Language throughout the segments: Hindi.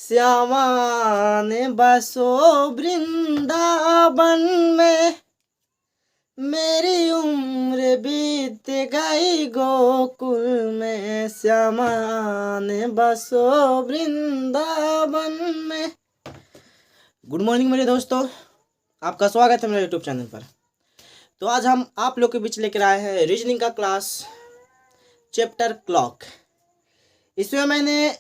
श्यामा ने बसो वृंदावन में, मेरी उम्र बीत गई गोकुल में। श्यामा ने बसो वृंदावन में। गुड मॉर्निंग मेरे दोस्तों, आपका स्वागत है मेरे यूट्यूब चैनल पर। तो आज हम आप लोग के बीच लेकर आए हैं रीजनिंग का क्लास चैप्टर क्लॉक। इसमें मैंने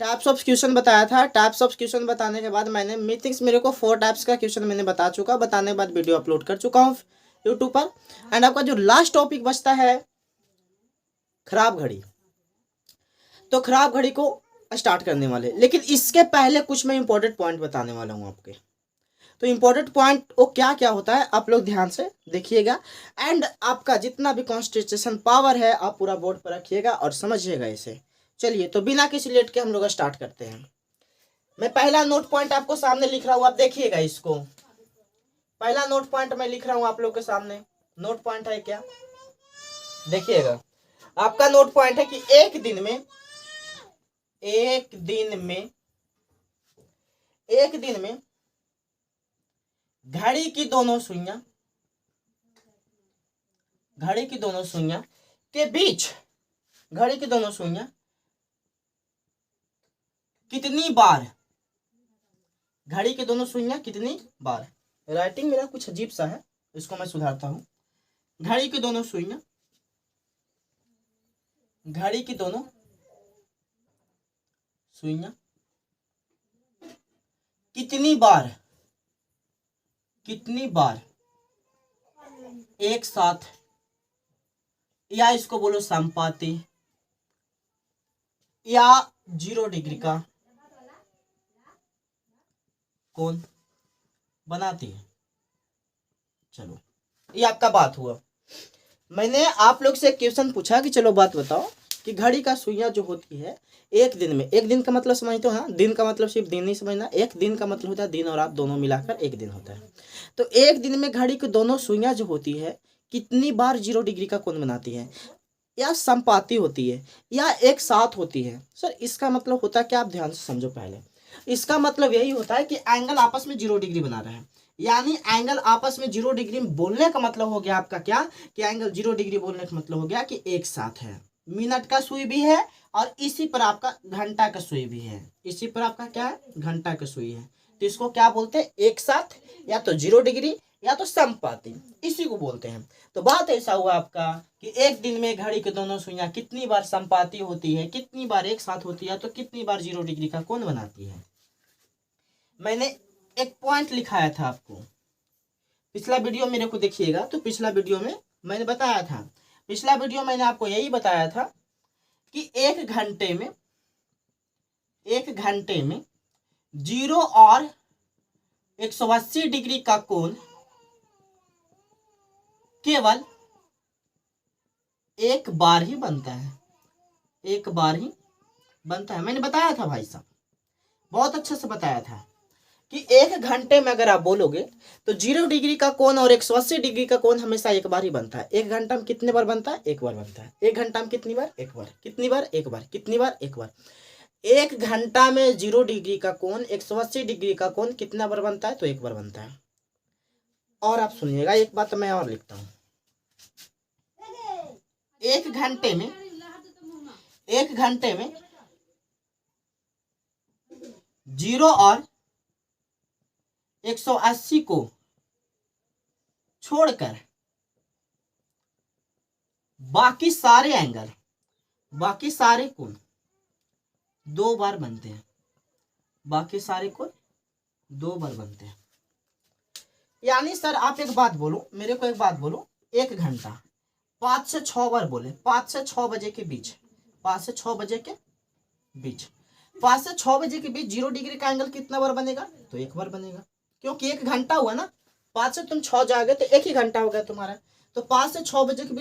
टाइप्स ऑफ क्वेश्चन बताया था। टाइप्स ऑफ क्वेश्चन बताने के बाद मैंने मीथिंग्स मेरे को 4 टाइप्स का क्वेश्चन मैंने बताने के बाद वीडियो अपलोड कर चुका हूँ यूट्यूब पर। एंड आपका जो लास्ट टॉपिक बचता है खराब घड़ी, तो खराब घड़ी को स्टार्ट करने वाले। लेकिन इसके पहले कुछ मैं इंपॉर्टेंट पॉइंट बताने वाला हूँ आपके। तो इंपॉर्टेंट पॉइंट वो क्या क्या होता है आप लोग ध्यान से देखिएगा। एंड आपका जितना भी कॉन्सेंट्रेशन पावर है आप पूरा बोर्ड पर रखिएगा और समझिएगा इसे। चलिए तो बिना किसी लेट के हम लोग स्टार्ट करते हैं। मैं पहला नोट पॉइंट आपको सामने लिख रहा हूँ, आप देखिएगा इसको। पहला नोट पॉइंट मैं लिख रहा हूँ आप लोग के सामने। नोट पॉइंट है क्या, देखिएगा। आपका नोट पॉइंट है कि एक दिन में घड़ी की दोनों सुइयां के बीच कितनी बार, राइटिंग मेरा कुछ अजीब सा है, इसको मैं सुधारता हूं। घड़ी की दोनों सुइयां कितनी बार एक साथ, या इसको बोलो संपाती, या 0 डिग्री का कोण बनाती है। चलो ये आपका बात हुआ। मैंने आप लोग से क्वेश्चन पूछा कि चलो बात बताओ कि घड़ी का सुइयां जो होती है एक दिन में, एक दिन का मतलब समझते हो? हाँ, दिन का मतलब सिर्फ दिन नहीं समझना। एक दिन का मतलब होता है दिन और रात दोनों मिलाकर एक दिन होता है। तो एक दिन में घड़ी की दोनों सुइयां जो होती है कितनी बार 0 डिग्री का कोण बनाती है, या संपाती होती है, या एक साथ होती है? सर इसका मतलब होता है कि आप ध्यान से समझो। पहले इसका मतलब यही होता है कि एंगल आपस में 0 डिग्री बना रहे हैं। यानी एंगल आपस में 0 डिग्री बोलने का मतलब हो गया आपका क्या, कि एंगल 0 डिग्री बोलने का मतलब हो गया कि एक साथ है। मिनट का सुई भी है और इसी पर आपका घंटा का सुई भी है। इसी पर आपका क्या है, घंटा का सुई है। तो इसको क्या बोलते हैं, एक साथ, या तो 0 डिग्री या तो संपाती, इसी को बोलते हैं। तो बात ऐसा हुआ आपका कि एक दिन में घड़ी की दोनों सुइयां कितनी बार संपाती होती है, कितनी बार एक साथ होती है, तो कितनी बार 0 डिग्री का कोण बनाती है। मैंने एक पॉइंट लिखाया था आपको, पिछला वीडियो मेरे को देखिएगा। तो पिछला वीडियो में मैंने बताया था, पिछला वीडियो मैंने आपको यही बताया था कि एक घंटे में 0 और 180 डिग्री का कोण केवल एक बार ही बनता है। मैंने बताया था भाई साहब, बहुत अच्छे से बताया था कि एक घंटे में अगर आप बोलोगे तो 0 डिग्री का कोण और 180 डिग्री का कोण हमेशा एक बार ही बनता है। एक घंटा में कितने बार बनता है, एक बार बनता है। एक घंटा में कितनी बार, एक बार। कितनी बार, एक बार। कितनी बार, एक बार। एक घंटा में 0 डिग्री का कोण 180 डिग्री का कोण कितना बार बनता है, तो एक बार बनता है। और आप सुनिएगा, एक बात मैं और लिखता हूं। एक घंटे में 0 और 180 को छोड़कर बाकी सारे कोण 2 बार बनते हैं। यानी सर आप एक बात बोलो, मेरे को एक बात बोलो, एक घंटा 5 से 6 बार बोले, 5 से 6 बजे के बीच 5 से 6 बजे के बीच 0 डिग्री का एंगल कितना बार बनेगा, तो एक बार बनेगा। क्योंकि एक घंटा हुआ ना, 5 से तुम 6 जाओगे तो एक ही घंटा हो गया तुम्हारा। तो 5 से 6 बजे के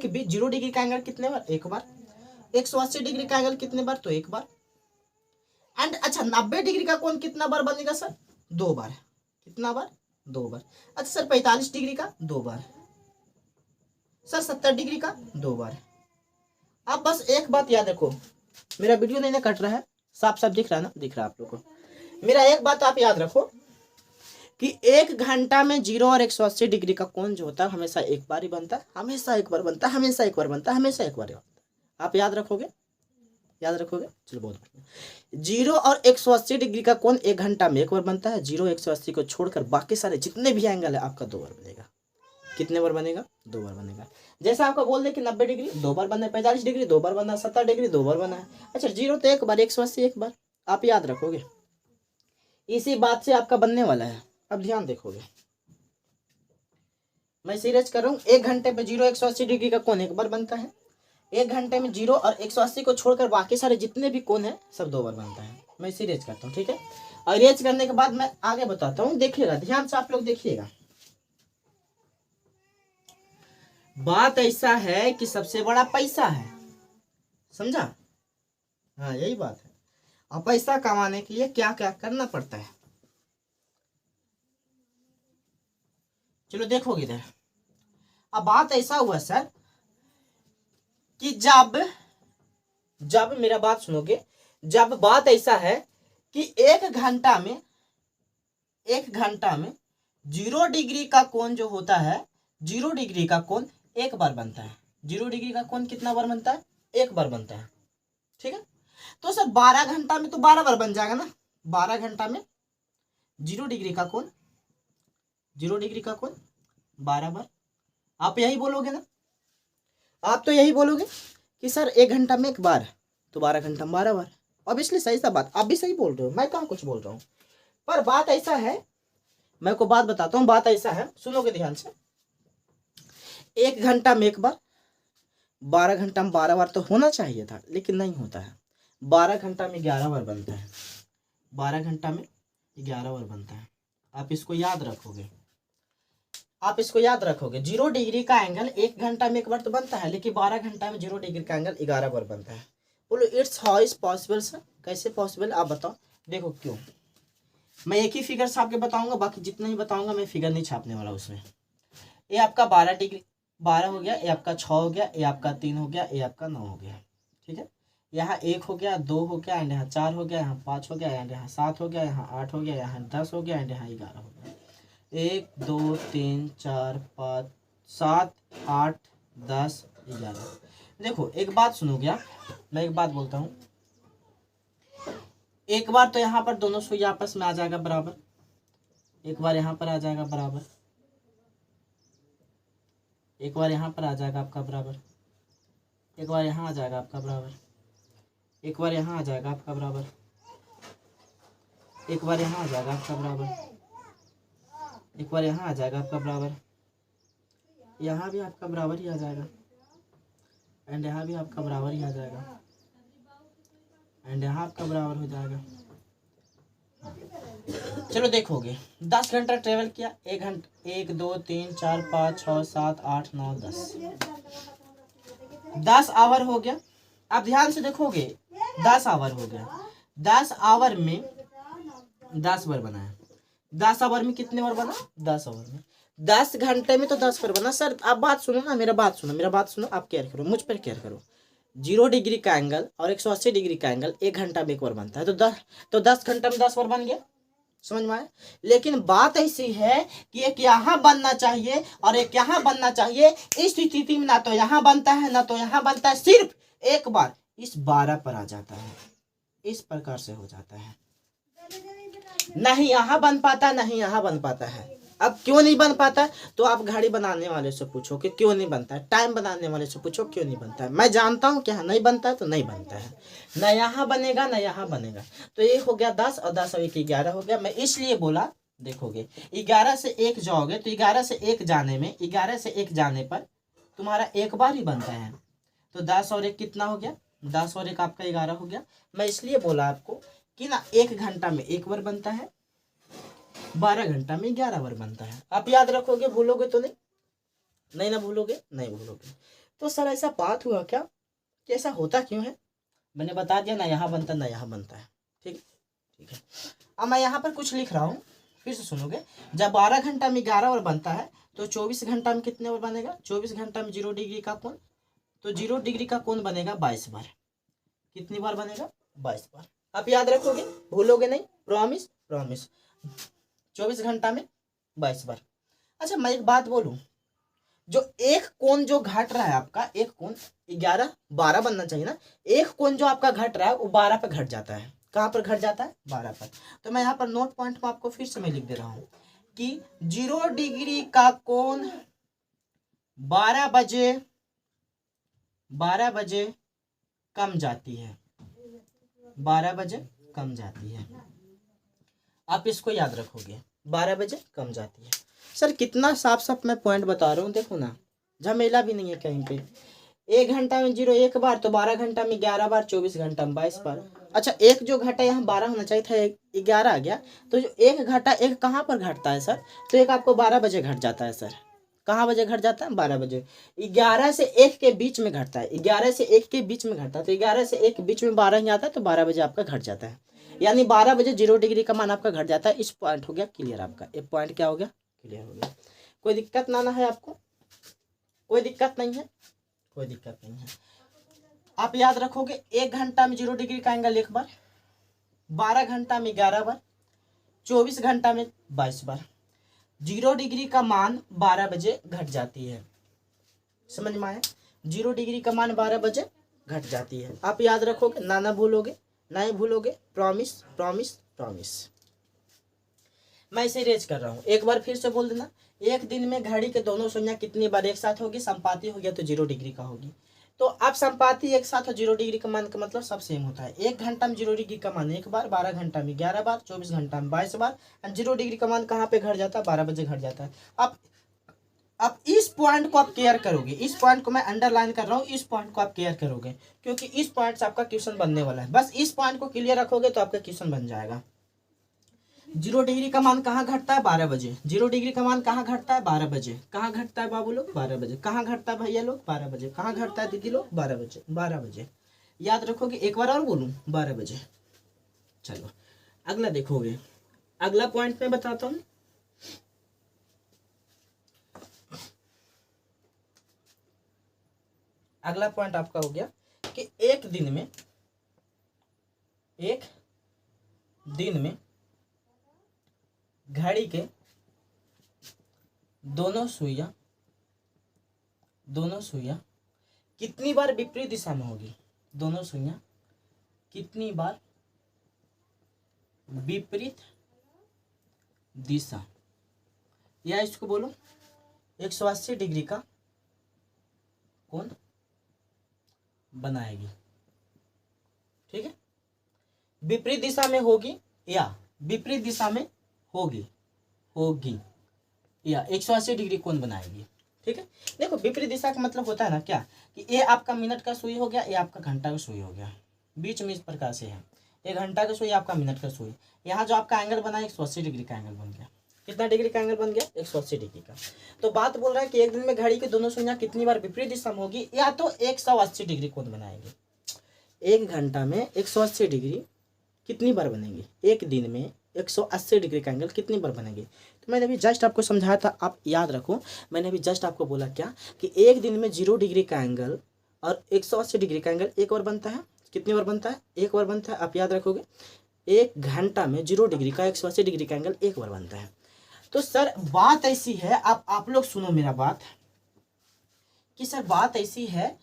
बीच 0 डिग्री का एंगल कितने बार, एक बार। 180 डिग्री का एंगल कितने बार, तो एक बार। एंड अच्छा 90 डिग्री का कोण कितना बार बनेगा सर, 2 बार। कितना बार, 2 बार। अच्छा सर 45 डिग्री का 2 बार, सर 70 डिग्री का 2 बार। आप बस एक बात याद रखो, मेरा वीडियो नहीं ना कट रहा है, साफ साफ दिख रहा है ना, दिख रहा है आप लोग को। मेरा एक बात आप याद रखो कि 1 घंटा में 0 और 180 डिग्री का कोण जो होता है हमेशा एक बार ही बनता है, हमेशा एक बार बनता है, हमेशा एक बार बनता है, हमेशा एक बार बनता है। आप याद रखोगे, याद रखोगे, चलो बहुत बढ़िया। 0 और 180 डिग्री का कोण 1 घंटा में एक बार बनता है। 0 180 को छोड़कर बाकी सारे जितने भी एंगल है आपका 2 बार बनेगा। कितने बार बनेगा? 2 बार बनेगा। जैसे आपका बोल दे कि 90 डिग्री 2 बार बना है, 45 डिग्री 2 बार बना है, 70 डिग्री 2 बार बना है। अच्छा 0 तो एक बार, 180 एक बार, आप याद रखोगे। इसी बात से आपका बनने वाला है। अब ध्यान देखोगे, मैं सीरियस कर रहा हूँ। 1 घंटे में 0 180 डिग्री का कोण एक बार बनता है। 1 घंटे में 0 और 180 को छोड़कर बाकी सारे जितने भी कोण है सब 2 बार बनता है। मैं इसे रेज करता हूँ, ठीक है। और रेज करने के बाद मैं आगे बताता हूँ, देखिएगा ध्यान से आप लोग देखिएगा। बात ऐसा है कि सबसे बड़ा पैसा है, समझा? हाँ यही बात है। और पैसा कमाने के लिए क्या क्या करना पड़ता है, चलो देखोगे इधर। अब बात ऐसा हुआ सर कि जब मेरा बात सुनोगे, जब बात ऐसा है कि 1 घंटा में 0 डिग्री का कोण जो होता है, 0 डिग्री का कोण एक बार बनता है। 0 डिग्री का कोण कितना बार बनता है? एक बार बनता है, ठीक है। तो सर 12 घंटा में तो 12 बार बन जाएगा ना। 12 घंटा में 0 डिग्री का कोण 12 बार। आप यही बोलोगे ना, आप तो यही बोलोगे कि सर 1 घंटा में एक बार, तो 12 घंटा में 12 बार। अब इसलिए सही सा बात, आप भी सही बोल रहे हो, मैं कहाँ कुछ बोल रहा हूँ। पर बात ऐसा है, मैं को बात बताता हूँ, बात ऐसा है, सुनोगे ध्यान से। 1 घंटा में एक बार, 12 घंटा में 12 बार तो होना चाहिए था, लेकिन नहीं होता है। 12 घंटा में 11 बार बनता है। 12 घंटा में 11 बार बनता है। आप इसको याद रखोगे, आप इसको याद रखोगे। 0 डिग्री का एंगल 1 घंटा में एक बार तो बनता है, लेकिन 12 घंटा में 0 डिग्री का एंगल 11 बार बनता है। बोलो it's how is possible sir, कैसे पॉसिबल आप बताओ। देखो क्यों, मैं एक ही फिगर छाप के बताऊंगा, बाकी जितना ही बताऊंगा मैं फिगर नहीं छापने वाला उसमें। ये आपका 12 डिग्री 12 हो गया, ये आपका 6 हो गया, ये आपका 3 हो गया, ये आपका 9 हो गया, ठीक है। यहाँ 1 हो गया, 2 हो गया, एंड यहाँ 4 हो गया, यहाँ 5 हो गया, एंड यहाँ 7 हो गया, यहाँ 8 हो गया, यहाँ 10 हो गया, एंड यहाँ 11 हो गया। 1 2 3 4 5 7 8 10 11। देखो एक बात सुनोगे आप, मैं एक बात बोलता हूँ। एक बार तो यहाँ पर दोनों सुई आपस में आ जाएगा बराबर, एक बार यहाँ पर आ जाएगा बराबर, एक बार यहाँ पर आ जाएगा आपका बराबर, एक बार यहाँ आ जाएगा आपका बराबर, एक बार यहाँ आ जाएगा आपका बराबर, एक बार यहाँ आ जाएगा आपका बराबर, एक बार यहाँ आ जाएगा आपका बराबर, यहाँ भी आपका बराबर ही आ जाएगा, एंड यहाँ भी आपका बराबर ही आ जाएगा, एंड यहाँ आपका बराबर हो जाएगा। चलो देखोगे 10 घंटा ट्रेवल किया, 1 घंटा 1 2 3 4 5 6 7 8 9 10 आवर हो गया। अब ध्यान से देखोगे 10 आवर हो गया। 10 आवर में 10 बार बना है। 10 आवर में कितने बार बना? 10 आवर में 10 घंटे में तो 10 बार बना। सर आप बात सुनो ना, मेरा बात सुनो, आप केयर करो, मुझ पर केयर करो। 0 डिग्री का एंगल और 180 डिग्री का एंगल 1 घंटा में एक बार बनता है, तो 10 घंटा में 10 बार बन गया, समझ में आया। लेकिन बात ऐसी है कि एक यहाँ बनना चाहिए और एक यहाँ बनना चाहिए। इस स्थिति में ना तो यहाँ बनता है ना तो यहाँ बनता है, सिर्फ एक बार इस 12 पर आ जाता है। इस प्रकार से हो जाता है, नहीं यहाँ बन पाता नहीं यहाँ बन पाता है। अब क्यों नहीं बन पाता, तो आप घड़ी बनाने वाले से पूछो कि क्यों नहीं बनता है, टाइम बनाने वाले से पूछो क्यों नहीं बनता है। मैं जानता हूँ कि हाँ नहीं बनता है तो नहीं बनता है, ना यहाँ बनेगा ना यहाँ बनेगा। तो ये हो गया 10 और 10 और 1 11 हो गया। मैं इसलिए बोला, देखोगे 11 से 1 जाओगे तो 11 से 1 जाने में 11 से 1 जाने पर तुम्हारा एक बार ही बनता है। तो 10 और 1 कितना हो गया? 10 और 1 आपका 11 हो गया। मैं इसलिए बोला आपको कि ना 1 घंटा में 1 बार बनता है, 12 घंटा में 11 बार बनता है। आप याद रखोगे, भूलोगे तो नहीं ना भूलोगे, नहीं भूलोगे। तो सर ऐसा बात हुआ क्या कि ऐसा होता क्यों है? मैंने बता दिया, ना यहाँ बनता ना यहाँ बनता है, ठीक है। अब मैं यहाँ पर कुछ लिख रहा हूँ, फिर से सुनोगे। जब 12 घंटा में 11 बार बनता है तो 24 घंटा में कितने बार बनेगा? 24 घंटा में 0 डिग्री का कोण, तो 0 डिग्री का कोण बनेगा 22 बार। कितनी बार बनेगा? 22 बार। आप याद रखोगे, भूलोगे नहीं, प्रॉमिस प्रॉमिस। 24 घंटा में 22 बार। अच्छा मैं एक बात बोलूं, जो एक कोण जो घट रहा है आपका, एक कोण 11 12 बनना चाहिए ना, एक कोण जो आपका घट रहा है वो 12 पे घट जाता है। कहाँ पर घट जाता है? 12 पर। तो मैं यहाँ पर नोट पॉइंट में आपको फिर से मैं लिख दे रहा हूँ कि 0 डिग्री का कोण 12 बजे 12 बजे कम जाती है, 12 बजे कम जाती है। आप इसको याद रखोगे, 12 बजे कम जाती है। सर कितना साफ साफ मैं पॉइंट बता रहा हूँ, देखो ना, झमेला भी नहीं है कहीं पे। 1 घंटा में 0 1 बार, तो 12 घंटा में 11 बार, 24 घंटा में 22 बार। अच्छा एक जो घटा यहाँ 12 होना चाहिए था, 11 आ गया, तो जो एक घटा, एक कहाँ पर घटता है सर? तो एक आपको 12 बजे घट जाता है सर। कहाँ बजे घट जाता है? 12 बजे। 11 से 1 के बीच में घटता है, 11 से 1 के बीच में घटता है, तो 11 से 1 के बीच में 12 ही आता है, तो 12 बजे आपका घट जाता है। यानी 12 बजे 0 डिग्री का मान आपका घट जाता है। इस पॉइंट हो गया क्लियर आपका, एक पॉइंट क्या हो गया? क्लियर हो गया। कोई दिक्कत ना है आपको? कोई दिक्कत नहीं है? कोई दिक्कत नहीं है। आप याद रखोगे 1 घंटा में 0 डिग्री का एंगल 1 बार, 12 घंटा में 11 बार, 24 घंटा में 22 बार। 0 डिग्री का मान 12 बजे घट जाती है। समझ में आया? 0 डिग्री का मान 12 बजे घट जाती है। आप याद रखोगे, ना भूलोगे, नहीं भूलोगे, प्रॉमिस प्रॉमिस प्रॉमिस। मैं इसे रेज कर रहा हूँ, एक बार फिर से बोल देना। एक दिन में घड़ी के दोनों सुइयां कितनी बार एक साथ होगी? संपाती हो गया तो 0 डिग्री का होगी। तो अब संपाती एक साथ और 0 डिग्री का मान का मतलब सब सेम होता है। 1 घंटा में 0 डिग्री का मान 1 बार, 12 घंटा में 11 बार, 24 घंटा में 22 बार। 0 डिग्री का मान कहाँ पे घट जाता है? 12 बजे घट जाता है। अब इस पॉइंट को आप केयर करोगे, इस पॉइंट को मैं अंडरलाइन कर रहा हूँ, इस पॉइंट को आप केयर करोगे, क्योंकि इस पॉइंट से आपका क्वेश्चन बनने वाला है। बस इस पॉइंट को क्लियर रखोगे तो आपका क्वेश्चन बन जाएगा। 0 डिग्री का मान कहाँ घटता है? 12 बजे। 0 डिग्री का मान कहाँ घटता है? 12 बजे। कहाँ घटता है बाबू लोग? 12 बजे। कहाँ घटता है भैया लोग? 12 बजे। कहाँ घटता है दीदी लोग? 12 बजे। 12 बजे याद रखोगे। एक बार और बोलूँ, 12 बजे। चलो अगला देखोगे, अगला पॉइंट मैं बताता हूँ। अगला पॉइंट आपका हो गया कि एक दिन में घड़ी के दोनों सुइयां कितनी बार विपरीत दिशा में होगी? दोनों सुइयां कितनी बार विपरीत दिशा, या इसको बोलो 180 डिग्री का कोण बनाएगी। ठीक है, विपरीत दिशा में होगी या विपरीत दिशा में होगी या 180 डिग्री कोण बनाएगी। ठीक है, देखो विपरीत दिशा का मतलब होता है ना क्या, कि ये आपका मिनट का सुई हो गया, ये आपका घंटा का सुई हो गया, बीच में इस प्रकार से है। ये घंटा का सुई, आपका मिनट का सुई। यहाँ जो आपका एंगल बना है 180 डिग्री का एंगल बन गया। कितना डिग्री का एंगल बन गया? 180 डिग्री का। तो बात बोल रहा है कि एक दिन में घड़ी की दोनों सुइयां कितनी बार विपरीत दिशा में होगी, या तो 180 डिग्री कोण बनाएगी। एक घंटा में 180 डिग्री कितनी बार बनेगी? एक दिन में 180 डिग्री का एंगल कितनी बार बनेगी? तो मैंने अभी जस्ट आपको समझाया था, आप याद रखो। मैंने अभी जस्ट आपको बोला क्या, कि एक दिन में 0 डिग्री का एंगल और 180 डिग्री का एंगल एक बार बनता है। कितनी बार बनता है? एक बार बनता है। आप याद रखोगे, एक घंटा में 0 डिग्री का 180 डिग्री का एंगल एक बार बनता है। तो सर बात ऐसी है, आप लोग सुनो मेरा बात, कि सर बात ऐसी है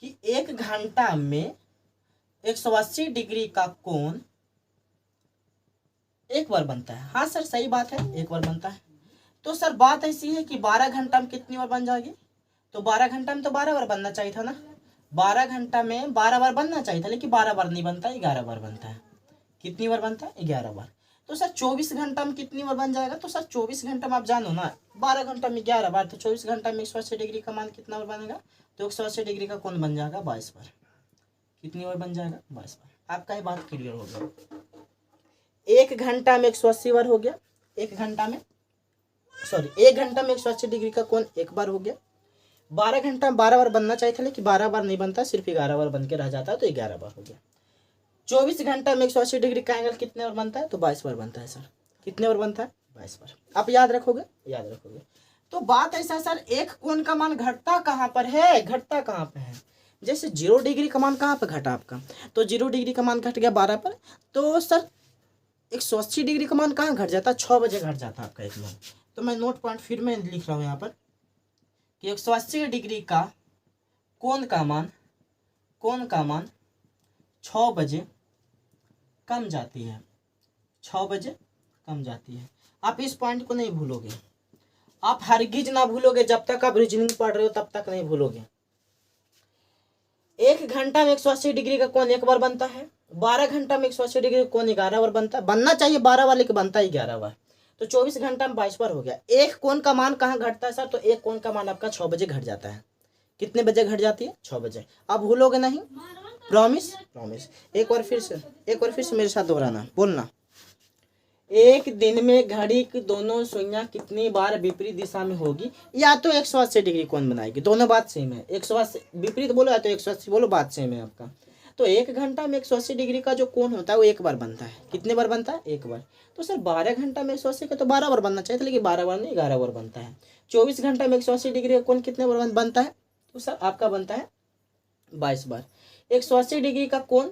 कि एक घंटा में 180 डिग्री का कोण एक बार बनता है। हाँ सर सही बात है, एक बार बनता है। तो सर बात ऐसी है कि 12 घंटा में कितनी बार बन जाएगी? तो 12 घंटा में तो 12 बार बनना चाहिए था ना। 12 घंटा में 12 बार बनना चाहिए था, लेकिन 12 बार नहीं बनता, 11 बार बनता है। कितनी बार बनता है? 11 बार। तो सर 24 घंटा में कितनी बार बन जाएगा? तो सर 24 घंटा में आप जानो ना, 12 घंटा में 11 बार, तो 24 घंटा में 180 डिग्री का मान कितना बार बनेगा? तो 180 डिग्री का कोण बन जाएगा 22 बार। कितनी बार बन जाएगा? 22 बार। आपका ये बात क्लियर हो गया। एक घंटा में 180 बार हो गया। एक घंटा में 180 डिग्री का कोण एक बार हो गया। 12 घंटा में 12 बार बनना चाहिए था, लेकिन 12 बार नहीं बनता, सिर्फ 11 बार बन के रह जाता है, तो 11 बार हो गया। 24 घंटा में 180 डिग्री का एंगल कितने बार बनता है? तो 22 बार बनता है सर। कितने बार बनता है? 22 बार। आप याद रखोगे? याद रखोगे। तो बात ऐसा सर, एक कोण का मान घटता कहाँ पर है? घटता कहाँ पे है? जैसे 0 डिग्री का मान कहाँ पर घटा आपका, तो 0 डिग्री का मान घट गया 12 पर, तो सर 180 डिग्री का मान कहाँ घट जाता है, 6 बजे घट जाता है आपका एक मान। तो मैं नोट पॉइंट फिर मैं लिख रहा हूँ यहाँ पर कि 180 डिग्री का कोण का मान 6 बजे कम जाती है, 6 बजे कम जाती है। आप इस पॉइंट को नहीं भूलोगे, आप हरगिज ना भूलोगे, जब तक आप रीजनिंग पढ़ रहे हो तब तक नहीं भूलोगे। 1 घंटा में 180 डिग्री का कोण एक बार बनता है, 12 घंटा में 180 डिग्री का कोण 11 बार बनता है, बनना चाहिए 12 वाले के बनता है 11 बार, तो 24 घंटा में 22 बार हो गया। एक कोण का मान कहाँ घटता है सर, तो एक कोण का मान आपका 6 बजे घट जाता है। कितने बजे घट जाती है, 6 बजे। आप भूलोगे नहीं, प्रॉमिस प्रॉमिस। एक बार फिर से मेरे साथ दोहराना, बोलना। एक दिन में घड़ी की दोनों सुइयां कितनी बार विपरीत दिशा में होगी, या तो 180 डिग्री कोण बनाएगी, दोनों बात सेम है। 180 विपरीत बोलो या तो 180 बोलो, बात सेम है आपका। तो 1 घंटा में 180 डिग्री का जो कोण होता है वो एक बार बनता है। कितने बार बनता है, एक बार। तो सर 12 घंटा में 180 का तो 12 बार बनना चाहिए था, लेकिन 12 बार नहीं 11 बार बनता है। 24 घंटा में 180 डिग्री का कोण कितने बार बनता है, तो सर आपका बनता है 22 बार। 180 डिग्री का कोण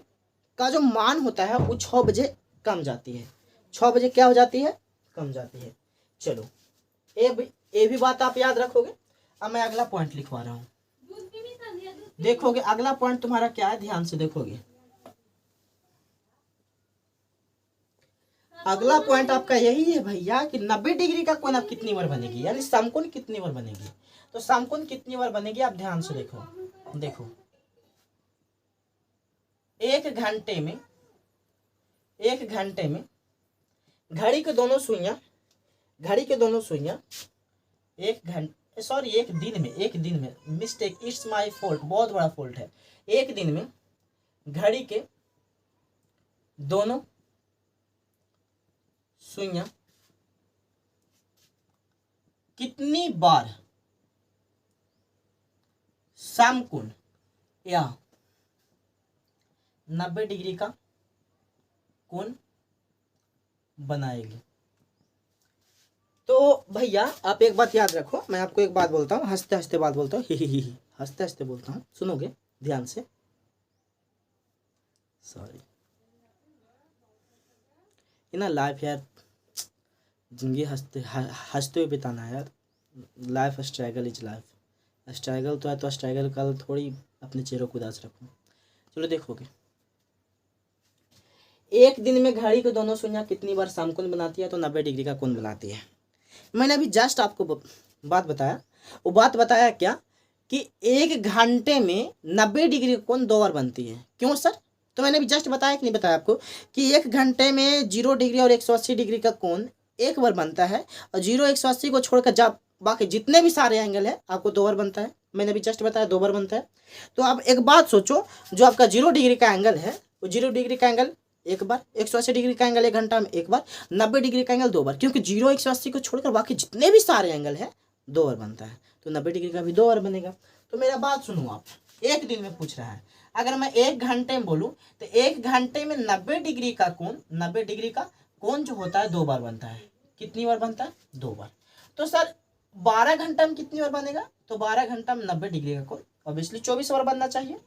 का जो मान होता है वो 6 बजे कम जाती है, 6 बजे क्या हो जाती है, कम जाती है। चलो ये भी बात आप याद रखोगे। अब मैं अगला पॉइंट लिखवा रहा हूँ, देखोगे अगला पॉइंट तुम्हारा क्या है, ध्यान से देखोगे। अगला पॉइंट आपका यही है भैया कि 90 डिग्री का कोण अब कितनी बार बनेगी, यानी समकोण कितनी बार बनेगी। तो समकोण कितनी बार बनेगी आप ध्यान से देखो। एक घंटे में घड़ी के दोनों सुइयां एक दिन में मिस्टेक, इट्स माय फॉल्ट, बहुत बड़ा फॉल्ट है। एक दिन में घड़ी के दोनों सुइयां कितनी बार समकोण या 90 डिग्री का कोण बनाएगी। तो भैया आप एक बात याद रखो, मैं आपको एक बात बोलता हूँ, हंसते हंसते बात बोलता हूँ, ही हंसते हंसते बोलता हूँ, सुनोगे ध्यान से। सॉरी ना, लाइफ यार, जिंदगी हंसते हुए बिताना है यार। Life struggle is life, struggle तो है तो स्ट्रगल का थोड़ी अपने चेहरों को उदास रखो। चलो देखोगे, एक दिन में घड़ी के दोनों सुइयां कितनी बार समकोण बनाती है, तो 90 डिग्री का कोण बनाती है। मैंने अभी जस्ट आपको बात बताया, वो बात बताया क्या कि 1 घंटे में 90 डिग्री का कोण 2 बार बनती है। क्यों सर, तो मैंने अभी जस्ट बताया कि नहीं बताया आपको कि 1 घंटे में 0 डिग्री और 180 डिग्री का कोण एक बार बनता है, और 0 180 को छोड़कर जब बाकी जितने भी सारे एंगल है आपको 2 बार बनता है। मैंने अभी जस्ट बताया 2 बार बनता है। तो आप एक बात सोचो, जो आपका 0 डिग्री का एंगल है वो 0 डिग्री का एंगल एक बार, 180 डिग्री का एंगल 1 घंटा में एक बार, 90 डिग्री का एंगल 2 बार, क्योंकि 0 180 को छोड़कर बाकी जितने भी सारे एंगल है 2 बार बनता है। तो 90 डिग्री का भी 2 बार बनेगा। तो मेरा बात सुनो, आप एक दिन में पूछ रहा है, अगर मैं 1 घंटे में बोलूँ तो 1 घंटे में 90 डिग्री का कोण जो होता है 2 बार बनता है। कितनी बार बनता है, 2 बार। तो सर 12 घंटा में कितनी बार बनेगा, तो 12 घंटा में 90 डिग्री का कोण ऑब्वियसली 24 बार बनना चाहिए।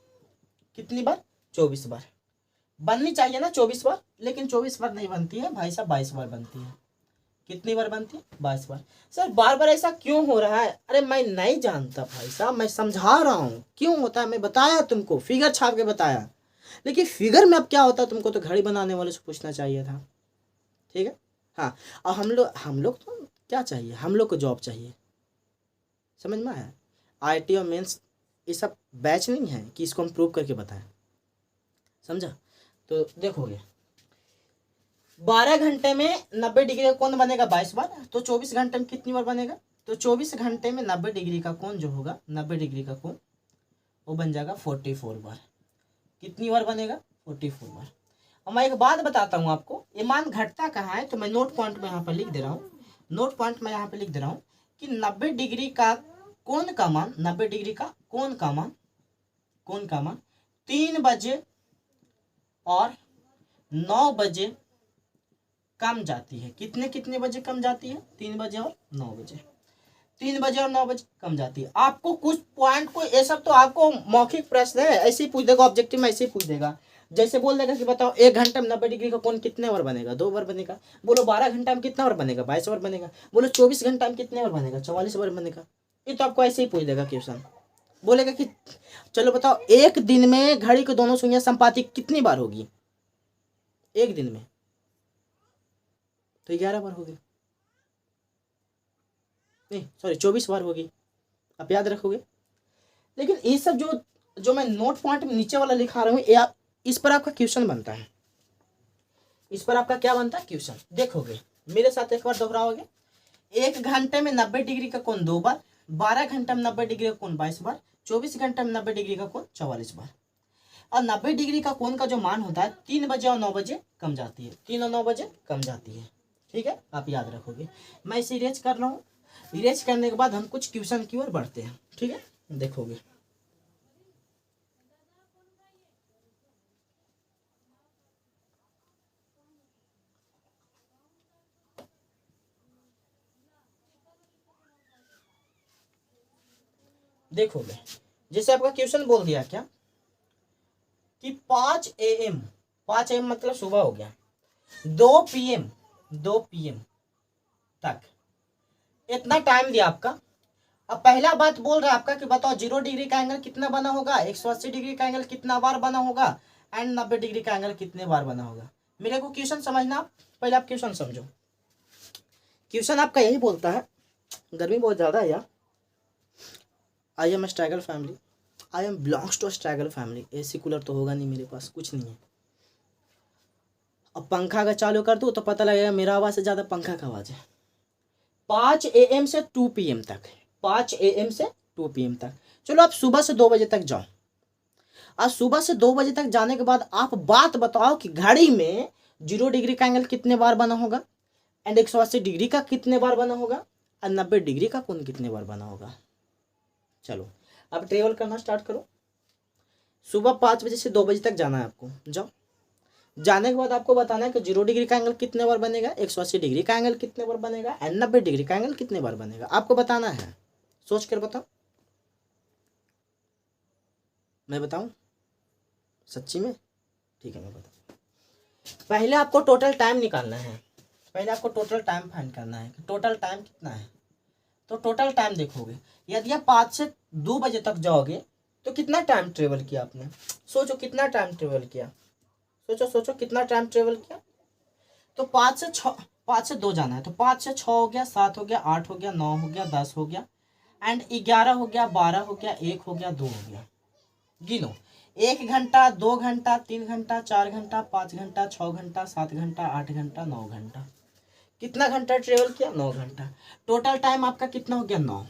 कितनी बार, 24 बार बननी चाहिए ना, 24 बार, लेकिन 24 बार नहीं बनती है भाई साहब, 22 बार बनती है। कितनी बार बनती है, 22 बार। सर बार बार ऐसा क्यों हो रहा है, अरे मैं नहीं जानता भाई साहब, मैं समझा रहा हूँ क्यों होता है। मैं बताया तुमको, फिगर छाप के बताया, लेकिन फिगर में अब क्या होता है तुमको तो घड़ी बनाने वाले से पूछना चाहिए था। ठीक है, हाँ। और हम लोग तो क्या चाहिए, हम लोग को जॉब चाहिए, समझ में आया। IIT और मेंस ये सब बैच नहीं है कि इसको हम प्रूव करके बताएं, समझा। तो देखोगे 12 घंटे में 90 डिग्री का कोण बनेगा 22 बार, तो 24 घंटे में कितनी बार बनेगा, तो 24 घंटे में 90 डिग्री का कोण जो होगा, 90 डिग्री का कोण वो बन जाएगा 44 बार। कितनी बार बनेगा, 44 बार। और मैं एक बात बताता हूँ आपको, ये मान घटता कहाँ है, तो मैं नोट पॉइंट में यहाँ पर लिख दे रहा हूँ, कि 90 डिग्री का कोण का मान, 90 डिग्री का कोण का मान 3 बजे और 9 बजे कम जाती है। कितने बजे कम जाती है, 3 बजे और 9 बजे। 3 बजे और 9 बजे कम जाती है। आपको कुछ पॉइंट को, ये सब तो आपको मौखिक प्रश्न है, ऐसे ही पूछ देगा, ऑब्जेक्टिव में ऐसे ही पूछ देगा। जैसे बोल देगा कि बताओ 1 घंटे में 90 डिग्री का कोण कितने बार बनेगा, 2 बार बनेगा। बोलो 12 घंटा में कितना बार बनेगा, 22 बार बनेगा। बोलो 24 घंटा में कितने बार बनेगा, 44 बार बनेगा। ये तो आपको ऐसे ही पूछ देगा क्वेश्चन। बोलेगा कि चलो बताओ एक दिन में घड़ी की दोनों सुइयां संपाती कितनी बार होगी, एक दिन में तो 11 बार होगी, नहीं सॉरी 24 बार होगी, आप याद रखोगे। लेकिन ये सब जो जो मैं नोट पॉइंट में नीचे वाला लिखा रहा हूँ, इस पर आपका क्वेश्चन बनता है, इस पर आपका क्या बनता है, क्वेश्चन। देखोगे मेरे साथ एक बार दोहराओगे। 1 घंटे में 90 डिग्री का कोण 2 बार, 12 घंटे में 90 डिग्री का कोण 22 बार, 24 घंटे में 90 डिग्री का कोण 44 बार। और 90 डिग्री का कोण का जो मान होता है 3 बजे और 9 बजे कम जाती है, 3 और 9 बजे कम जाती है। ठीक है, आप याद रखोगे। मैं इसे इरेज कर रहा हूँ, इरेज करने के बाद हम कुछ क्वेश्चन की ओर बढ़ते हैं। ठीक है, देखोगे देखोगे जैसे आपका क्वेश्चन बोल दिया क्या कि 5 AM, 5 AM मतलब सुबह हो गया, 2 PM तक इतना टाइम दिया आपका। अब पहला बात बोल रहा है आपका कि बताओ 0 डिग्री का एंगल कितना बना होगा, 180 डिग्री का एंगल कितना बार बना होगा, एंड 90 डिग्री का एंगल कितने बार बना होगा। मेरे को क्वेश्चन समझना, पहले आप क्वेश्चन समझो। क्वेश्चन आपका यही बोलता है, गर्मी बहुत ज़्यादा है यार। I am struggle family, I am belongs to struggle family. AC cooler तो होगा नहीं मेरे पास, कुछ नहीं है। अब पंखा अगर चालू कर दूँ तो पता लगेगा मेरा आवाज़ से ज़्यादा पंखा का आवाज़ है। 5 AM से 2 PM तक, 5 AM से 2 PM तक। चलो आप सुबह से 2 बजे तक जाओ। आज सुबह से 2 बजे तक जाने के बाद आप बात बताओ कि घड़ी में 0 डिग्री का एंगल कितने बार बना होगा, एंड 180 डिग्री का कितने बार बना होगा, और 90 डिग्री का कोण कितने बार बना होगा। चलो अब ट्रेवल करना स्टार्ट करो। सुबह 5 बजे से 2 बजे तक जाना है आपको, जाओ। जाने के बाद आपको बताना है कि 0 डिग्री का एंगल कितने बार बनेगा, 180 डिग्री का एंगल कितने बार बनेगा, एंड 90 डिग्री का एंगल कितने बार बनेगा, आपको बताना है। सोच कर बताओ। मैं बताऊं सच्ची में? ठीक है, मैं बताऊँ। पहले आपको टोटल टाइम निकालना है, पहले आपको टोटल टाइम फाइंड करना है कि टोटल टाइम कितना है। तो टोटल टाइम देखोगे, यदि आप 5 से 2 बजे तक जाओगे तो कितना टाइम ट्रेवल किया आपने, सोचो कितना टाइम ट्रेवल किया, सोचो सोचो कितना टाइम ट्रेवल किया। तो 5 से 2 जाना है, तो 5 से 6 हो गया, 7 हो गया, 8 हो गया, 9 हो गया, 10 हो गया, एंड 11 हो गया, 12 हो गया, 1 हो गया, 2 हो गया। गिनो, 1 घंटा, 2 घंटा, 3 घंटा, 4 घंटा, 5 घंटा, 6 घंटा, 7 घंटा, 8 घंटा, 9 घंटा। कितना घंटा ट्रेवल किया, 9 घंटा। टोटल टाइम आपका कितना हो गया, 9।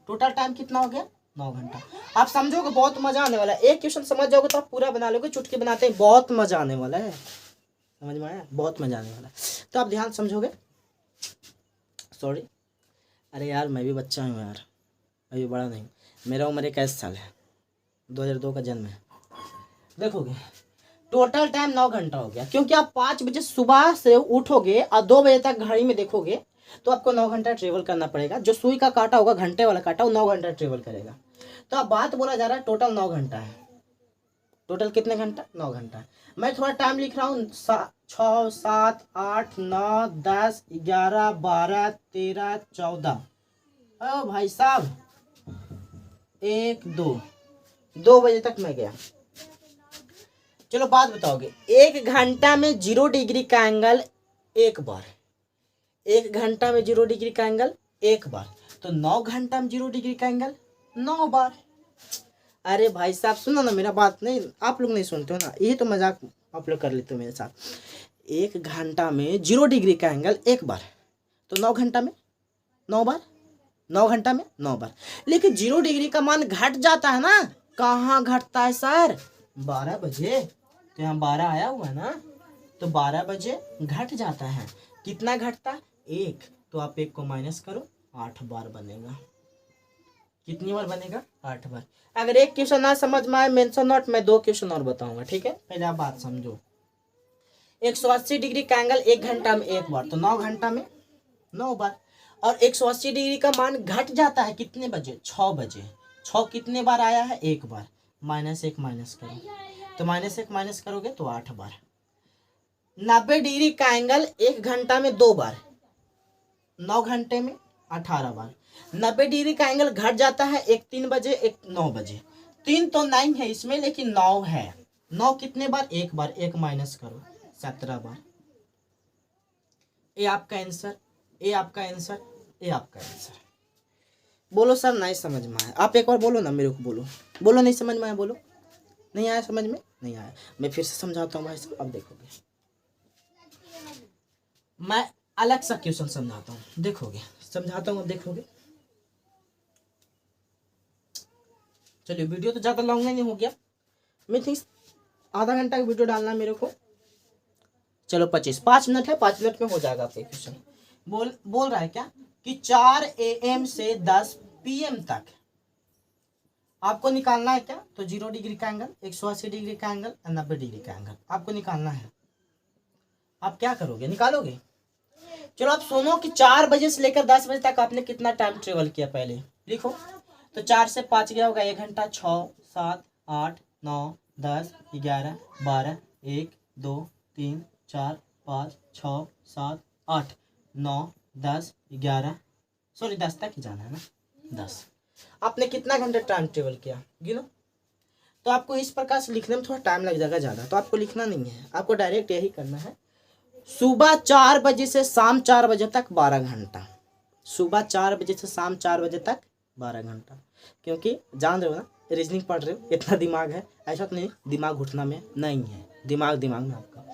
टोटल टाइम कितना हो गया, 9 घंटा। आप समझोगे बहुत मजा आने वाला है, एक क्वेश्चन समझ जाओगे तो आप पूरा बना लोगे। चुटकी बनाते हैं, बहुत मजा आने वाला है, समझ में आया, बहुत मजा आने वाला है। तो आप ध्यान समझोगे। सॉरी, अरे यार मैं भी बच्चा हूँ यार, अभी बड़ा नहीं। मेरा उम्र 21 साल है, 2002 का जन्म है। देखोगे टोटल टाइम 9 घंटा हो गया, क्योंकि आप 5 बजे सुबह से उठोगे और 2 बजे तक घड़ी में देखोगे तो आपको 9 घंटा ट्रेवल करना पड़ेगा। जो सुई का काटा होगा, घंटे वाला काटा, वो 9 घंटा ट्रेवल करेगा। तो अब बात बोला जा रहा है टोटल 9 घंटा है। टोटल कितने घंटा, 9 घंटा है। मैं थोड़ा टाइम लिख रहा हूँ, 6, 7, 8, 9, 10, 11, 12, 13, 14। ओ भाई साहब, 1, 2 बजे तक मैं गया। चलो बात बताओगे, 1 घंटा में 0 डिग्री का एंगल एक बार, 1 घंटा में 0 डिग्री का एंगल एक बार, तो 9 घंटा में 0 डिग्री का एंगल 9 बार। अरे भाई साहब सुनो ना, मेरा बात नहीं, आप लोग नहीं सुनते हो ना, ये तो मजाक आप लोग कर लेते हो मेरे साथ। 1 घंटा में 0 डिग्री का एंगल एक बार, तो 9 घंटा में 9 बार, 9 घंटा में 9 बार। लेकिन 0 डिग्री का मान घट जाता है ना, कहाँ घटता है सर, 12 बजे। तो यहाँ 12 आया हुआ है ना, तो 12 बजे घट जाता है। कितना घटता है, 1। तो आप 1 को माइनस करो, 8 बार बनेगा। कितनी बार बनेगा, 8 बार। अगर एक क्वेश्चन ना समझ में आए मेंशन नोट, मैं 2 क्वेश्चन और बताऊंगा, ठीक है। पहले आप बात समझो, 180 डिग्री का एंगल 1 घंटा में एक बार, तो 9 घंटा में 9 बार। और 180 डिग्री का मान घट जाता है कितने बजे, 6 बजे। 6 कितने बार आया है, एक बार। -1 माइनस करो, तो -1 माइनस करोगे तो 8 बार। 90 डिग्री का एंगल 1 घंटा में 2 बार, 9 घंटे में 18 बार। 90 डिग्री का एंगल घट जाता है, एक 3 बजे, एक 9 बजे। 3 तो 9 है इसमें, लेकिन 9 है। 9 कितने बार, एक बार। 1 माइनस करो, 17 बार। ये आपका आंसर, ये आपका आंसर, ये आपका आंसर। बोलो सर नहीं समझ में आया, आप एक बार बोलो ना, मेरे को बोलो। बोलो नहीं समझ में आया, बोलो। नहीं आया समझ में, नहीं आया। मैं फिर से समझाता हूँ भाई साहब, अब देखोगे। मैं अलग सा क्वेश्चन समझाता हूँ, देखोगे। समझाता हूँ, अब देखोगे। चलिए, वीडियो तो ज़्यादा लॉन्ग नहीं हो गया। मैं थिंक आधा घंटा का वीडियो डालना है मेरे को। चलो 5 मिनट है, 5 मिनट में हो जाएगा आपका क्वेश्चन। बोल रहा है क्या कि 4 AM से 10 PM तक आपको निकालना है क्या, तो 0 डिग्री का एंगल, 180 डिग्री का एंगल और 90 डिग्री का एंगल आपको निकालना है। आप क्या करोगे, निकालोगे। चलो आप सुनो कि 4 बजे से लेकर 10 बजे तक आपने कितना टाइम ट्रेवल किया, पहले लिखो। तो 4 से 5 गया होगा 1 घंटा, 6, 7, 8, 9, 10, 11, 12, 1, 2, 3, 4, 5, 6, 7, 8, 9, 10, 11, सॉरी 10 तक ही जाना है ना, 10। आपने कितना घंटे टाइम ट्रेवल किया, गिनो। तो आपको इस प्रकार से लिखने में थोड़ा टाइम लग जाएगा ज़्यादा, तो आपको लिखना नहीं है, आपको डायरेक्ट यही करना है। सुबह 4 बजे से शाम 4 बजे तक 12 घंटा। सुबह 4 बजे से शाम 4 बजे तक 12 घंटा। क्योंकि जान रहे हो ना, रीजनिंग पढ़ रहे हो, इतना दिमाग है, ऐसा तो नहीं दिमाग घुटना में नहीं है, दिमाग में आपका।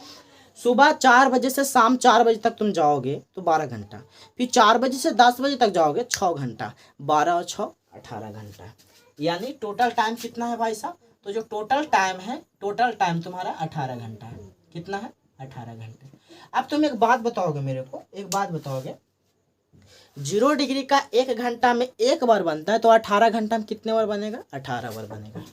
सुबह 4 बजे से शाम 4 बजे तक तुम जाओगे तो 12 घंटा। फिर 4 बजे से 10 बजे तक जाओगे 6 घंटा। 12 और 6 18 घंटा। यानी टोटल टाइम कितना है भाई साहब, तो जो टोटल टाइम है, टोटल टाइम तुम्हारा 18 घंटा है। कितना है, 18 घंटे। अब तुम एक बात बताओगे मेरे को, एक बात बताओगे, 0 डिग्री का 1 घंटा में 1 बार बनता है, तो 18 घंटा में कितने बार बनेगा, 18 बार बनेगा।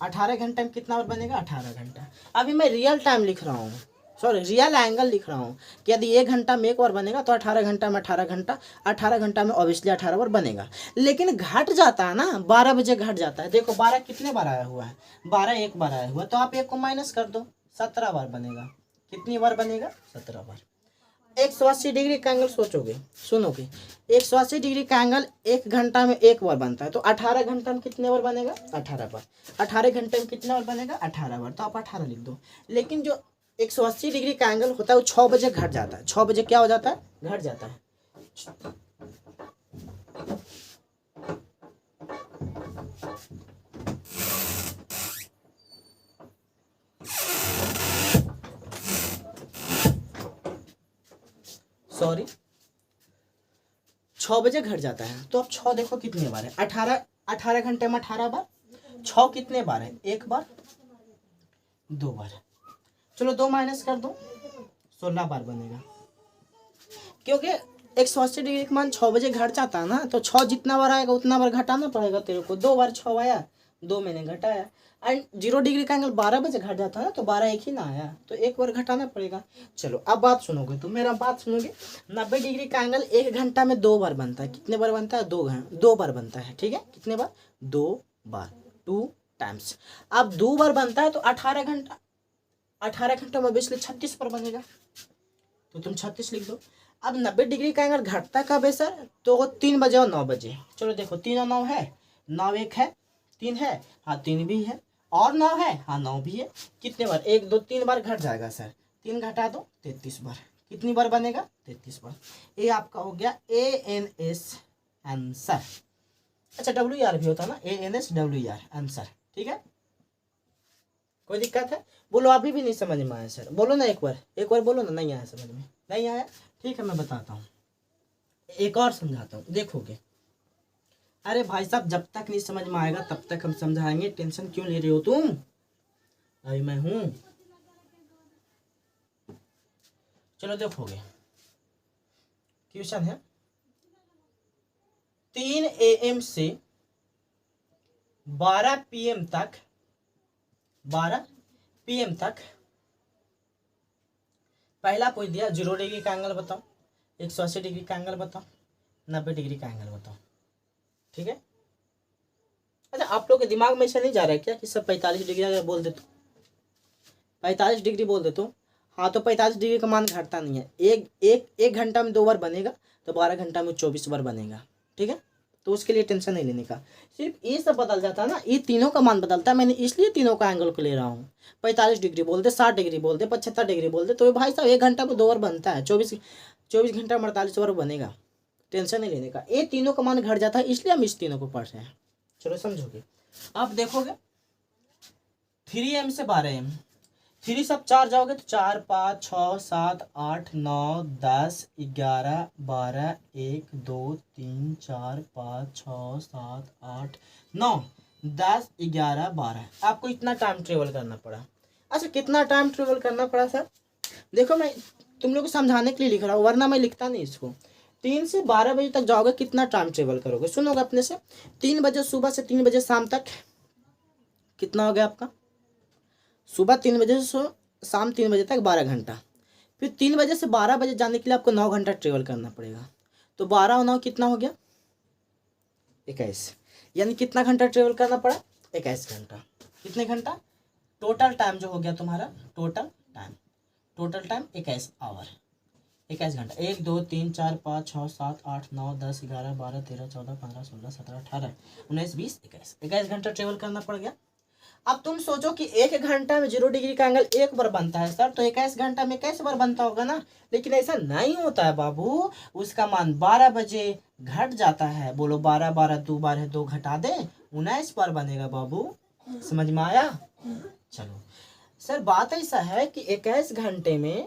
18 घंटे में कितना बार बनेगा, 18 घंटा। अभी मैं रियल टाइम लिख रहा हूँ, सॉरी रियल एंगल लिख रहा हूँ कि यदि 1 घंटा में 1 बार बनेगा तो 18 घंटा में 18 घंटा, 18 घंटा में ऑब्वियसली 18 बार बनेगा। लेकिन घट जाता है ना, 12 बजे घट जाता है। देखो 12 कितने बार आया हुआ है, 12 एक बार आया हुआ है, तो आप 1 को माइनस कर दो, 17 बार बनेगा। कितनी बार बनेगा, 17 बार। 180 डिग्री का एंगल सोचोगे, सुनोगे, 180 डिग्री का एंगल 1 घंटा में 1 बार बनता है, तो 18 घंटा में कितने बार बनेगा, 18 बार। 18 घंटे में कितने बार बनेगा, 18 बार, तो आप 18 लिख दो। लेकिन जो 180 डिग्री का एंगल होता है वो 6 बजे घट जाता है। 6 बजे क्या हो जाता है, घट जाता है। सॉरी 6 बजे घट जाता है, तो अब 6 देखो कितने बार है, 18 घंटे में 18 बार। 6 कितने बार है, 1 बार, 2 बार। चलो 2 माइनस कर दो, 16 बार बनेगा। क्योंकि 180 डिग्री का मान 6 बजे घट जाता है ना, तो 6 जितना बार आएगा उतना बार घटाना पड़ेगा तेरे को। 2 बार 6 आया, 2 मैंने घटाया। एंड 0 डिग्री का एंगल 12 बजे घट जाता है ना, तो 12 एक ही ना आया, तो 1 बार घटाना पड़ेगा। चलो अब बात सुनोगे, तो मेरा बात सुनोगे। 90 डिग्री का एंगल 1 घंटा में 2 बार बनता है। कितने बार बनता है, 2 बार बनता है, ठीक है। कितने बार, 2 बार, 2 टाइम्स। अब 2 बार बनता है तो 18 घंटा, 18 घंटा में ऑब्वियसली 36 बार बनेगा, तो तुम 36 लिख दो। अब 90 डिग्री का एंगल घटता कब है सर, तो 3 बजे और 9 बजे। चलो देखो 3 और 9 है, 9 एक है, 3 है, हाँ 3 भी है, और 9 है, हाँ 9 भी है। कितने बार, 1 2 3 बार घट जाएगा सर, 3 घटा दो 33 बार। कितनी बार बनेगा, 33 बार। ये आपका हो गया ANS आंसर। अच्छा WR भी होता ना, ANS WR आंसर, ठीक है। कोई दिक्कत है, बोलो। अभी भी नहीं समझ में आया सर, बोलो ना एक बार बोलो ना, नहीं आया समझ में, नहीं आया, ठीक है मैं बताता हूँ, एक और समझाता हूँ, देखोगे। अरे भाई साहब जब तक नहीं समझ में आएगा तब तक हम समझाएंगे, टेंशन क्यों ले रहे हो तुम, अभी मैं हूं। चलो देखोगे, क्वेश्चन है 3 AM से 12 PM तक, 12 PM तक पहला पूछ दिया 0 डिग्री का एंगल बताओ, 180 डिग्री का एंगल बताओ, 90 डिग्री का एंगल बताओ। ठीक है, अच्छा आप लोग के दिमाग में ऐसा नहीं जा रहा है क्या कि सब 45 डिग्री अगर बोल दे तो 45 डिग्री बोल दे तो हाँ, तो 45 डिग्री का मान घटता नहीं है। एक घंटा में 2 बार बनेगा तो 12 घंटा में 24 बार बनेगा। ठीक है, तो उसके लिए टेंशन नहीं लेने का, सिर्फ ये सब बदल जाता है ना, ये तीनों का मान बदलता है, मैंने इसलिए तीनों का एंगल को ले रहा हूँ। 45 डिग्री बोल दे, 60 डिग्री बोल दे, 75 डिग्री बोल दे, तो भाई साहब 1 घंटा में 2 बार बनता है, 24 घंटा में 48 बार बनेगा। टेंशन नहीं लेने का, ये तीनों का मान घट जाता है, इसलिए हम इस तीनों को पढ़ रहे हैं। चलो समझोगे, आप देखोगे 3m से 12m, 3 सब 4 जाओगे तो 4 5 6 7 8 9 10 11 12 1 2 3 4 5 6 7 8 9 10 11 12। आपको इतना टाइम ट्रेवल करना पड़ा। अच्छा कितना टाइम ट्रेवल करना पड़ा सर? देखो मैं तुम लोग को समझाने के लिए लिख रहा हूँ, वरना मैं लिखता नहीं इसको। 3 से 12 बजे तक जाओगे, कितना टाइम ट्रेवल करोगे सुनोगे अपने से। 3 बजे सुबह से 3 बजे शाम तक कितना हो गया आपका? सुबह 3 बजे से शाम 3 बजे तक 12 घंटा। फिर 3 बजे से 12 बजे जाने के लिए आपको 9 घंटा ट्रेवल करना पड़ेगा। तो 12 और 9 कितना हो गया? 21। यानी कितना घंटा ट्रेवल करना पड़ा? 21 घंटा। कितने घंटा? टोटल टाइम जो हो गया तुम्हारा, टोटल टाइम 21 आवर, 21 घंटा। 1 2 3 4 5 6 7 8 9 10 11 12 13 14 15 16 17 18 19 20 21 घंटा ट्रेवल करना पड़ गया। अब तुम सोचो कि 1 घंटा में 0 डिग्री का एंगल 1 बार बनता है सर, तो 21 घंटा में कैसे बार बनता होगा ना। लेकिन ऐसा नहीं होता है बाबू, उसका मान 12 बजे घट जाता है। बोलो 12 12 2 बार है, 2 घटा दे 19 बार बनेगा बाबू। समझ में आया? चलो सर बात ऐसा है कि 21 घंटे में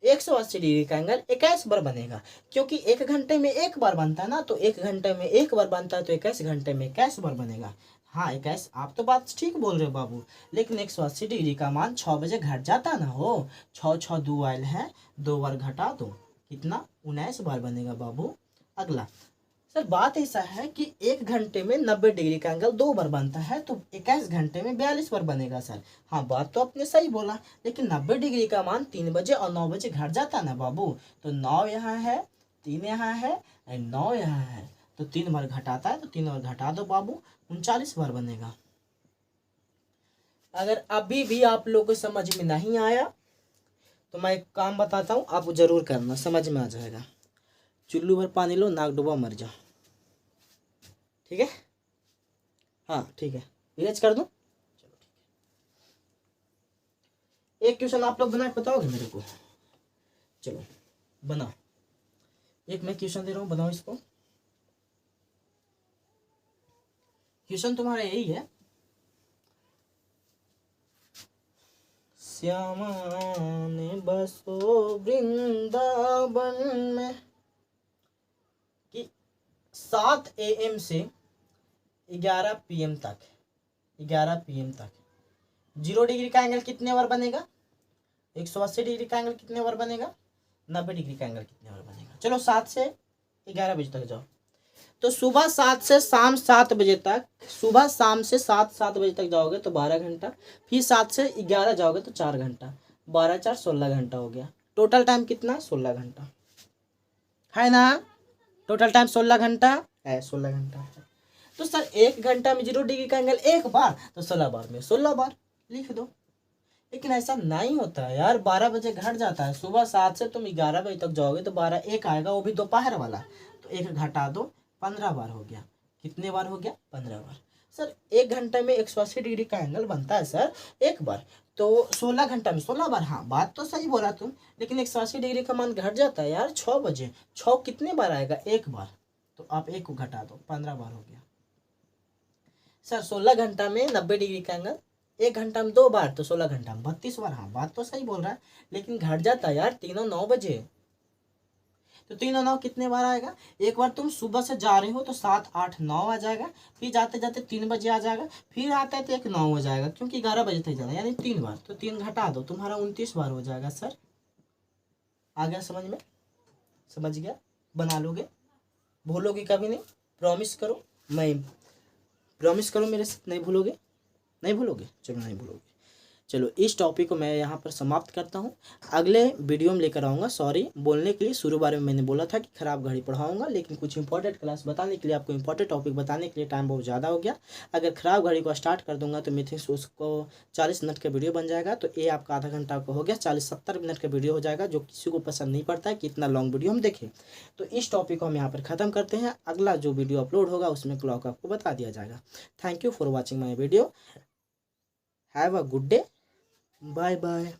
180 डिग्री का एंगल 21 बार बनेगा, क्योंकि 1 घंटे में 1 बार बनता है ना, तो 1 घंटे में 1 बार बनता है, तो 21 घंटे में 21 बार बनेगा। हाँ 21, आप तो बात ठीक बोल रहे हो बाबू, लेकिन 180 डिग्री का मान 6 बजे घट जाता ना हो। 6 6 2 आयल है, 2 बार घटा दो, कितना? 19 बार बनेगा बाबू। अगला सर बात ऐसा है कि 1 घंटे में 90 डिग्री का एंगल 2 बार बनता है, तो 21 घंटे में 42 बार बनेगा सर। हाँ बात तो आपने सही बोला, लेकिन 90 डिग्री का मान 3 बजे और 9 बजे घट जाता ना बाबू। तो 9 यहाँ है, 3 यहाँ है और 9 यहाँ है, तो 3 बार घटाता है, तो 3 बार घटा दो बाबू, 39 बार बनेगा। अगर अभी भी आप लोग को समझ में नहीं आया तो मैं एक काम बताता हूँ, आप जरूर करना, समझ में आ जाएगा। चुल्लू भर पानी लो, नाक डुबा मर जाओ। ठीक है? हाँ ठीक है, इरेज कर दूं? चलो ठीक है, एक क्वेश्चन आप लोग बना के बताओगे मेरे को? चलो बनाओ, एक मैं क्वेश्चन दे रहा हूँ, बनाओ इसको। क्वेश्चन तुम्हारा यही है, श्यामा ने बसो वृंदावन में कि 7 AM से 11 PM तक 0 डिग्री का एंगल कितने बार बनेगा? 180 डिग्री का एंगल कितने बार बनेगा? 90 डिग्री का एंगल कितने बार बनेगा? चलो 7 से 11 बजे तक जाओ, तो सुबह 7 से शाम 7 बजे तक, सुबह शाम से 7 बजे तक जाओगे तो 12 घंटा, फिर 7 से 11 जाओगे तो 4 घंटा, 12 4 16 घंटा हो गया। टोटल टाइम कितना? 16 घंटा है ना। टोटल टाइम 16 घंटा है, 16 घंटा है। तो सर 1 घंटा में 0 डिग्री का एंगल 1 बार, तो 16 बार में 16 बार लिख दो। लेकिन ऐसा नहीं होता है यार, 12 बजे घट जाता है। सुबह 7 से तुम 11 बजे तक जाओगे तो 12 1 आएगा, वो भी दोपहर वाला, तो 1 घटा दो, 15 बार हो गया। कितने बार हो गया? 15 बार। सर 1 घंटे में 180 डिग्री का एंगल बनता है सर 1 बार, तो 16 घंटा में 16 बार। हाँ बात तो सही बोला तुम, लेकिन 180 डिग्री का मान घट जाता है यार 6 बजे। 6 कितने बार आएगा? 1 बार, तो आप 1 को घटा दो, 15 बार हो गया। सर 16 घंटा में 90 डिग्री का एंगल 1 घंटा में 2 बार, तो 16 घंटा में 32 बार। हाँ बात तो सही बोल रहा है, लेकिन घट जाता है यार 3 और 9 बजे। तो 3 और 9 कितने बार आएगा? एक बार तुम सुबह से जा रहे हो तो 7 8 9 आ जाएगा, फिर जाते जाते 3 बजे आ जाएगा, फिर आता है तो 1 9 हो जाएगा, क्योंकि 11 बजे तक जाना, यानी 3 बार। तो 3 घटा दो, तुम्हारा 29 बार हो जाएगा। सर आ गया समझ में? समझ गया? बना लोगे? भूलोगे कभी नहीं? प्रॉमिस करो, मैं प्रॉमिस करो मेरे से नहीं भूलोगे? नहीं भूलोगे? चलो नहीं भूलोगे। चलो इस टॉपिक को मैं यहाँ पर समाप्त करता हूँ। अगले वीडियो में लेकर आऊँगा। सॉरी बोलने के लिए, शुरू बारे में मैंने बोला था कि खराब घड़ी पढ़ाऊँगा, लेकिन कुछ इंपॉर्टेंट क्लास बताने के लिए, आपको इंपॉर्टेंट टॉपिक बताने के लिए टाइम बहुत ज़्यादा हो गया। अगर खराब घड़ी को स्टार्ट कर दूंगा तो मिथिंग्स उसको 40 मिनट का वीडियो बन जाएगा। तो ये आपका आधा घंटा का हो गया, 40-70 मिनट का वीडियो हो जाएगा, जो किसी को पसंद नहीं पड़ता है कि इतना लॉन्ग वीडियो हम देखें। तो इस टॉपिक को हम यहाँ पर ख़त्म करते हैं। अगला जो वीडियो अपलोड होगा उसमें क्लॉक आपको बता दिया जाएगा। Thank you for watching my video. Have a good day. Bye bye.